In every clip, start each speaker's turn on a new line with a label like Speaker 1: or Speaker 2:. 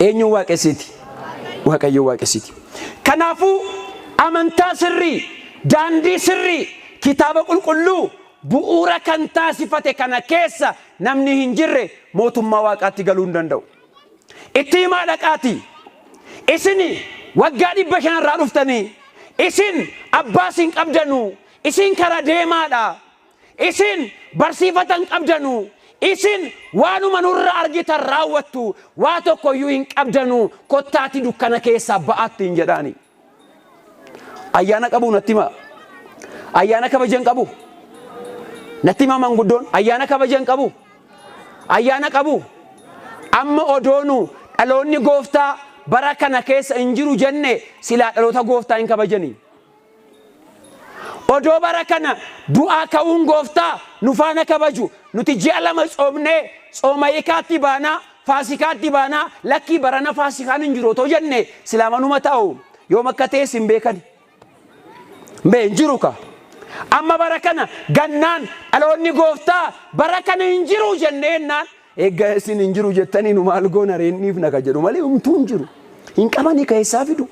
Speaker 1: eenyu waaqessiti waaqayyo waaqessiti kanaafu amantaa sirrii daandii sirrii kitaaba qulqulluu bu'uura kan taasifate kana keessa namni hin jirre mootummaa waaqaatti galuu hin danda'u itti himaa dhaqaati isini waggaa 500 irraa dhuftanii isin abbaa sin qabdanu isin kara deemaadha isin barsiifatan qabdanu isin waanuma nurra argitan raawwattu waa tokko iyyuu hin qabdanu kottaati dukkana keessa ba'aatti hin jedhaani ayyaana qabu natti hima ayyaana kabajan qabu natti hima manguddoon ayyaana kabajan qabu ayyaana qabu amma odoonu dhaloonni gooftaa bara kana keessa hin jiru jenne silaa dhaloota gooftaa hin kabajanii odoo bara kana du'aa ka'uun gooftaa nu faana kabaju nuti ji'a 2 tsoomnee tsooma hiikaatti baanaa faasikaatti baanaa lakkii barana faasikaan hin jiru otoo jenne silaa manuma ta'u yoom akka ta'es hin beekani mbee hin jiru ka amma bara kana gannaan dhaloonni gooftaa bara kana hin jiru jenneennaan eeggaa isin hin jiru jettanii nu maal goona reenniif naka jedhu malee humtuu hin jiru hin qabanii keessaa fidu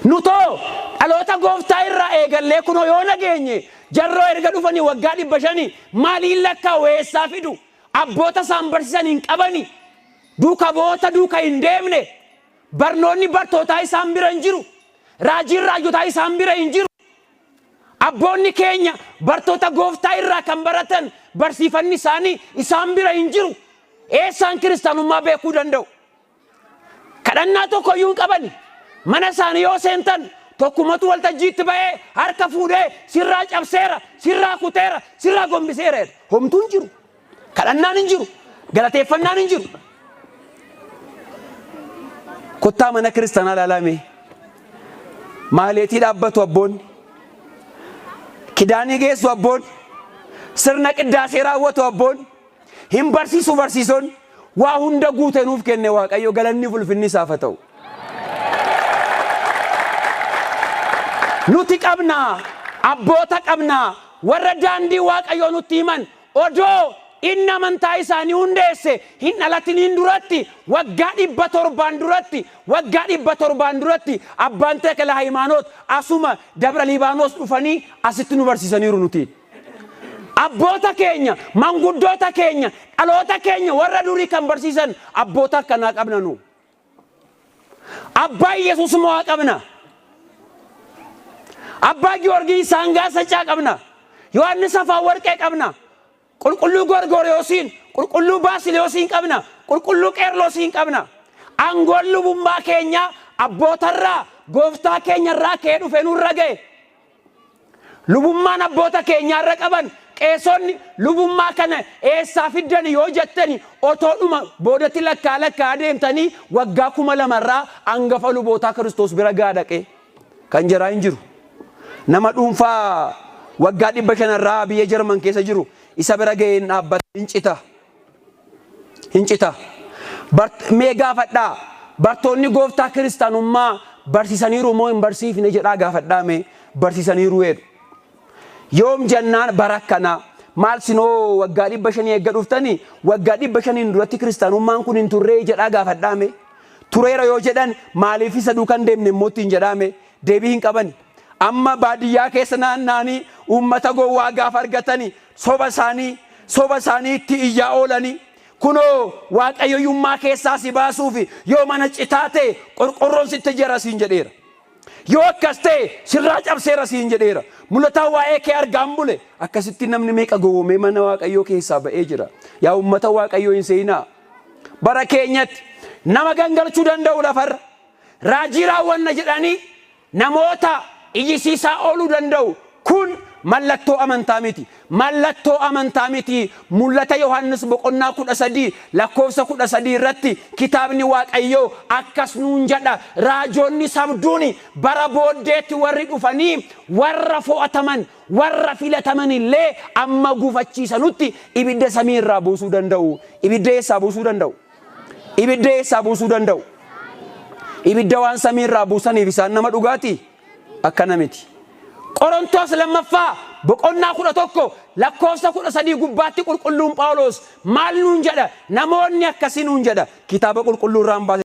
Speaker 1: nutoo dhaloota gooftaa irraa eegallee kunoo yoo nageenye jarroo erga dhufanii waggaa 500 maaliin lakkaa weessaa fidu abboota isaan barsiisan hin qabani duuka boota duuka hin deemne barnoonni bartootaa isaan bira hin jiru raajiin raajotaa isaan bira hin jiru abboonni keenya bartoota gooftaa irraa kan baratan barsiifanni isaanii isaan bira hin jiru eessaan kiristaanummaa beekuu danda'u kadhannaa tokko iyyuu hin qabani mana isaanii yoo seentan tokkumatu waltajjiitti ba'ee harka fuudhee sirraa cabseera sirraa kuteera sirraa gombiseera homtuu hin jiru kadhannaan hin jiru galateeffannaan hin jiru kottaa mana kiristaanaa laalame maaleetii dhaabbatu abboonni kidaanii geessu abboonni sirna qiddaasee raawwatu abboonni hin barsiisu barsiisonni waa hunda guute nuuf kenne waaqayyo galanni ulfinni isaaf haa ta'u nuti qabna abboota qabna warra daandii waaqayyo nutti himan odoo inni amantaa isaanii hundeesse hin dhalatiniin duratti waggaa 700 duratti abbaan Tekla Hayimaanoot asuma Dabra Liibaanos dhufanii asitti nu barsiisaniiru nuti abboota keenya manguddoota keenya dhaloota keenya warra durii kan barsiisan abboota akkanaa qabna nu abbaa Yesuus moo qabna abbaa Giyoorgii Saangaasachaa qabna Yohaannis Afaawarqee qabna qulqulluu Gorgoryoosiin qulqulluu Baasiliyoosiin qabna qulqulluu Qeerloosiin qabna aangoon lubummaa keenya abbootarraa gooftaa keenyarraa kee dhufe nurra ga'e lubummaan abboota keenyaarra qaban qeesonni lubummaa kana eessaa fiddani yoo jettani otoodhuma boodatti lakkaa adeemtanii waggaa 2000 irraa hangafa lubootaa Kiristoos bira gaadhaqe kan jiraa hin jiru nama dhuunfaa waggaa 500 irraa biyya Jarman keessa jiru isa bira ga'ee dhaabbata hincita mee gaafadhaa bartoonni gooftaa kiristaanummaa barsiisaniiru moo hin barsiifne jedhaa gaafadhaa mee barsiisaniiru jedhu yoom jannaan barakkana maal sinoo waggaa 500 eegga dhuftanii waggaa 500 duratti kiristaanummaan kun hin turree jedhaa gaafadhaa mee tureera yoo jedhan maaliif isa duukan deemne immoo jedhame deebii hin qabani amma baadiyyaa keessa naannanii ummata gowwaa gaafa argatanii soba isaanii itti iyyaa oolanii kunoo waaqayyoyyummaa keessaa si baasuufi yoo mana citaate qorqorroon sitti jira siin jedheera yoo akkas ta'e sirraa cabseera siin jedheera mul'ataa waa'ee kee argaan bule akkasitti namni meeqa gowwoomee mana waaqayyoo keessaa ba'ee jira yaa ummata waaqayyoo hin seenaa bara keenyatti nama gangalchuu danda'u lafarra raajii raawwanna jedhanii namoota ijisiisaa ooluu danda'u kun mallattoo amantaa miti mul'ata Yohaannis boqonnaa 13 lakkoofsa 13 irratti kitaabni waaqayyoo akkas nuun jedha raajoonni sabduuni bara booddeetti warri dhufanii warra fo'ataman warra filataman illee amma gufachiisanutti ibidda samii irraa buusuu danda'u ibidda eessaa buusuu danda'u ibidda waan samii irraa buusaniif isaan nama dhugaati akkana miti Qorontos lammaffaa boqonnaa 11 lakkoofsa 13 gubbaatti qulqulluun Phaawulos maal nuun jedha namoonni akkasii nuun jedha kitaaba qulqulluu irraan baase